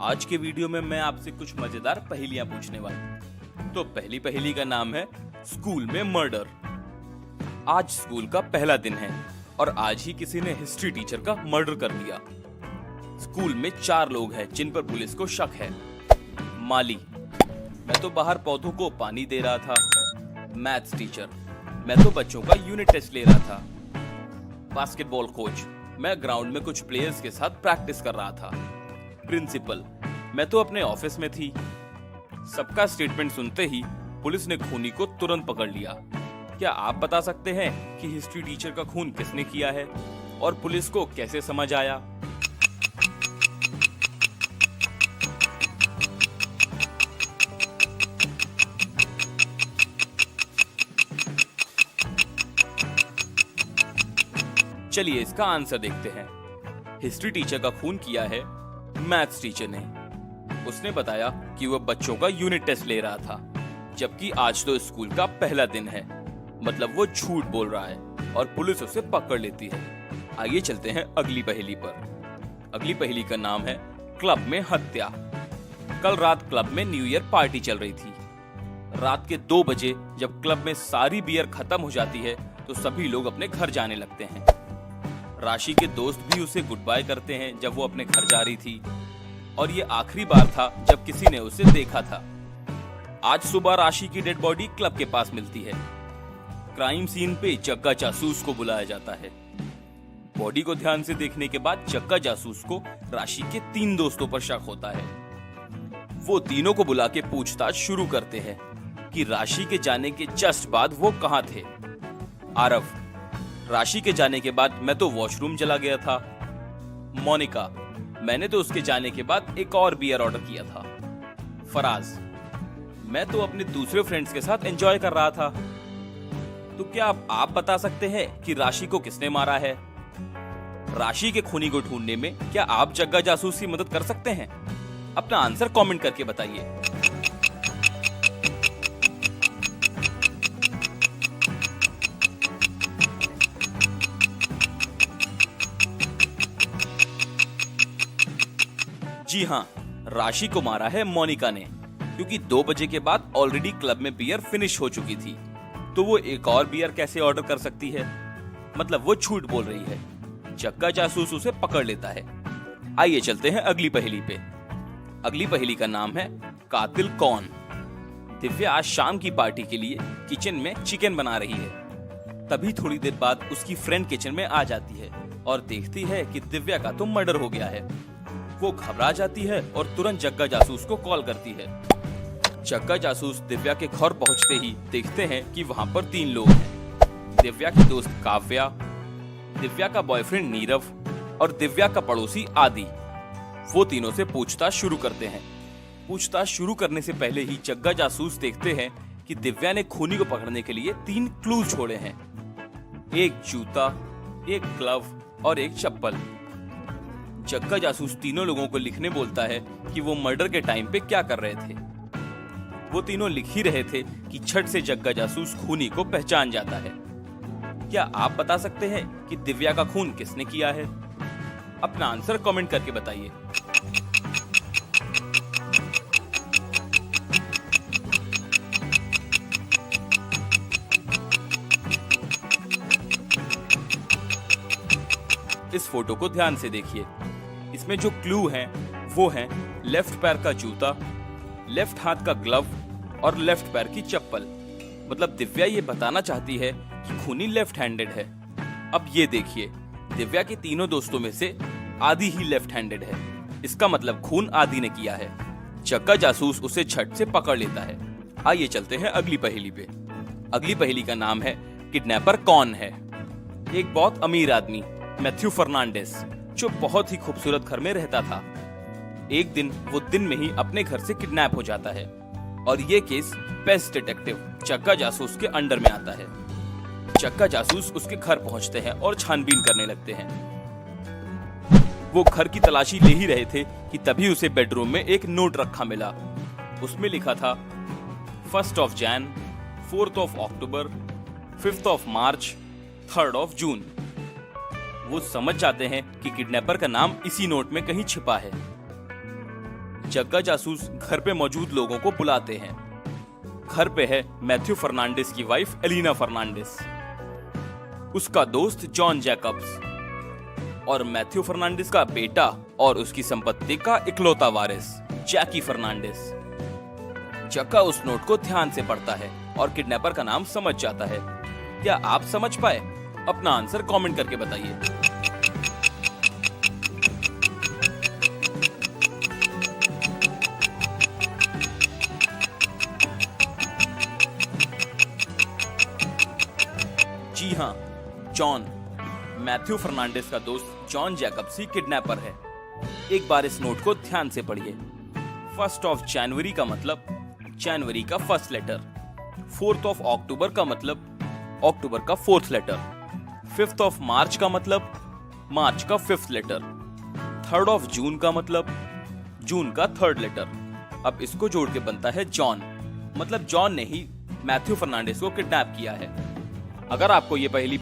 आज के वीडियो में मैं आपसे कुछ मजेदार पहेलियां पूछने वाला हूं। तो पहली पहेली का नाम है स्कूल में मर्डर। आज स्कूल का पहला दिन है और आज ही किसी ने हिस्ट्री टीचर का मर्डर कर दिया। स्कूल में 4 लोग हैं जिन पर पुलिस को शक है। माली, मैं तो बाहर पौधों को पानी दे रहा था। मैथ्स टीचर, मैं तो बच्चों का यूनिट टेस्ट ले रहा था। बास्केटबॉल कोच, मैं ग्राउंड में कुछ प्लेयर्स के साथ प्रैक्टिस कर रहा था। प्रिंसिपल, मैं तो अपने ऑफिस में थी। सबका स्टेटमेंट सुनते ही पुलिस ने खूनी को तुरंत पकड़ लिया। क्या आप बता सकते हैं कि हिस्ट्री टीचर का खून किसने किया है और पुलिस को कैसे समझ आया? चलिए इसका आंसर देखते हैं। हिस्ट्री टीचर का खून किया है मैथ्स टीचर ने। उसने बताया कि वह बच्चों का यूनिट टेस्ट ले रहा था, जबकि आज तो स्कूल का पहला दिन है, मतलब वो झूठ बोल रहा है और पुलिस उसे पकड़ लेती है। आइए चलते हैं अगली पहेली पर। अगली पहेली का नाम है क्लब में हत्या। कल रात क्लब में न्यू ईयर पार्टी चल रही थी। रात के 2 बजे जब क्लब में सारी बियर खत्म हो जाती है तो सभी लोग अपने घर जाने लगते हैं। राशि के दोस्त भी उसे गुड बाय करते हैं जब वो अपने घर जा रही थी, और ये आखिरी बार था जब किसी ने उसे देखा था। आज सुबह राशि की डेड बॉडी क्लब के पास मिलती है। क्राइम सीन पे जग्गा जासूस को बुलाया जाता है। बॉडी को ध्यान से देखने के बाद जग्गा जासूस को राशि के 3 दोस्तों पर शक होता है। वो तीनों को बुला के पूछताछ शुरू करते हैं कि राशि के जाने के जस्ट बाद वो कहाँ थे। आरव, राशि के जाने के बाद मैं तो वॉशरूम चला गया था। मोनिका, मैंने तो उसके जाने के बाद एक और बियर ऑर्डर किया था। फराज, मैं तो अपने दूसरे फ्रेंड्स के साथ एंजॉय कर रहा था। तो क्या आप बता सकते हैं कि राशि को किसने मारा है? राशि के खूनी को ढूंढने में क्या आप जग्गा जासूस की मदद कर सकते हैं? अपना आंसर कमेंट करके बताइए। जी हाँ, राशि को मारा है मोनिका ने, क्योंकि 2 बजे के बाद ऑलरेडी क्लब में बियर फिनिश हो चुकी थी। तो वो एक और बियर कैसे ऑर्डर कर सकती है? मतलब वो झूठ बोल रही है। जग्गा जासूस उसे पकड़ लेता है। आइए चलते हैं अगली पहेली पे। अगली पहेली का नाम है कातिल कौन। दिव्या आज शाम की पार्टी के लिए किचन में चिकन बना रही है। तभी थोड़ी देर बाद उसकी फ्रेंड किचन में आ जाती है और देखती है कि दिव्या का तो मर्डर हो गया है। वो घबरा जाती है और तुरंत जग्गा जासूस को कॉल करती है। जग्गा जासूस दिव्या के घर पहुंचते ही देखते हैं कि वहां पर 3 लोग हैं। दिव्या की दोस्त काव्या, दिव्या का बॉयफ्रेंड नीरव और दिव्या का पड़ोसी आदि। वो तीनों से पूछताछ शुरू करते हैं। पूछताछ शुरू करने से पहले ही जग्गा जासूस देखते हैं कि दिव्या ने खूनी को पकड़ने के लिए 3 क्लूज छोड़े हैं। एक जूता, एक ग्लव और एक चप्पल। जग्गा जासूस तीनों लोगों को लिखने बोलता है कि वो मर्डर के टाइम पे क्या कर रहे थे। वो तीनों लिख ही रहे थे कि झट से जग्गा जासूस खूनी को पहचान जाता है। क्या आप बता सकते हैं कि दिव्या का खून किसने किया है? अपना आंसर कमेंट करके बताइए। इस फोटो को ध्यान से देखिए। इसमें जो क्लू हैं वो हैं लेफ्ट पैर का जूता, लेफ्ट हाथ का ग्लव और लेफ्ट पैर की चप्पल। मतलब दिव्या ये बताना चाहती है कि खूनी लेफ्ट हैंडेड है। अब ये देखिए, दिव्या के तीनों दोस्तों में से आदि ही लेफ्ट हैंडेड है। इसका मतलब खून आदि ने किया है। जग्गा जासूस उसे झट से पकड़ लेता है। आइए चलते हैं अगली पहेली पे। अगली पहेली का नाम है किडनैपर कौन है। एक बहुत अमीर आदमी मैथ्यू फर्नांडिस, जो बहुत ही खूबसूरत घर में रहता था, एक दिन वो दिन में ही अपने घर से किडनैप हो जाता है और ये केस पेस्ट डिटेक्टिव जग्गा जासूस के अंडर में आता है। जग्गा जासूस उसके घर पहुंचते हैं और छानबीन करने लगते हैं। वो घर की तलाशी ले ही रहे थे कि तभी उसे बेडरूम में एक नोट रखा मिला। उसमें लिखा था 1 जन, 4 अक्टूबर, 5 मार्च, 3 जून। वो समझ जाते हैं कि किडनैपर का नाम इसी नोट में कहीं छिपा है। जग्गा जासूस घर पे मौजूद लोगों को बुलाते हैं। घर पे है मैथ्यू फर्नांडिस की वाइफ एलिना फर्नांडिस, उसका दोस्त जॉन जैकब्स और मैथ्यू फर्नांडिस का बेटा और उसकी संपत्ति का इकलौता वारिस जैकी फर्नांडिस। जग्गा उस नोट को ध्यान से पढ़ता है और किडनैपर का नाम समझ जाता है। क्या आप समझ पाए? अपना आंसर कमेंट करके बताइए। जी हाँ, जॉन, मैथ्यू फर्नांडिस का दोस्त जॉन जैकब्स ही किडनैपर है। एक बार इस नोट को ध्यान से पढ़िए। 1 जनवरी का मतलब जनवरी का फर्स्ट लेटर, 4 अक्टूबर का मतलब अक्टूबर का 4th लेटर, 5 मार्च का मतलब मार्च का 5th लेटर, 3 जून का मतलब जून का 3rd लेटर। अब इसको जोड़ के बनता है जॉन, मतलब जॉन ने ही मैथ्यू फर्नांडिस को किडनैप किया है। अगर आपको ये पहेली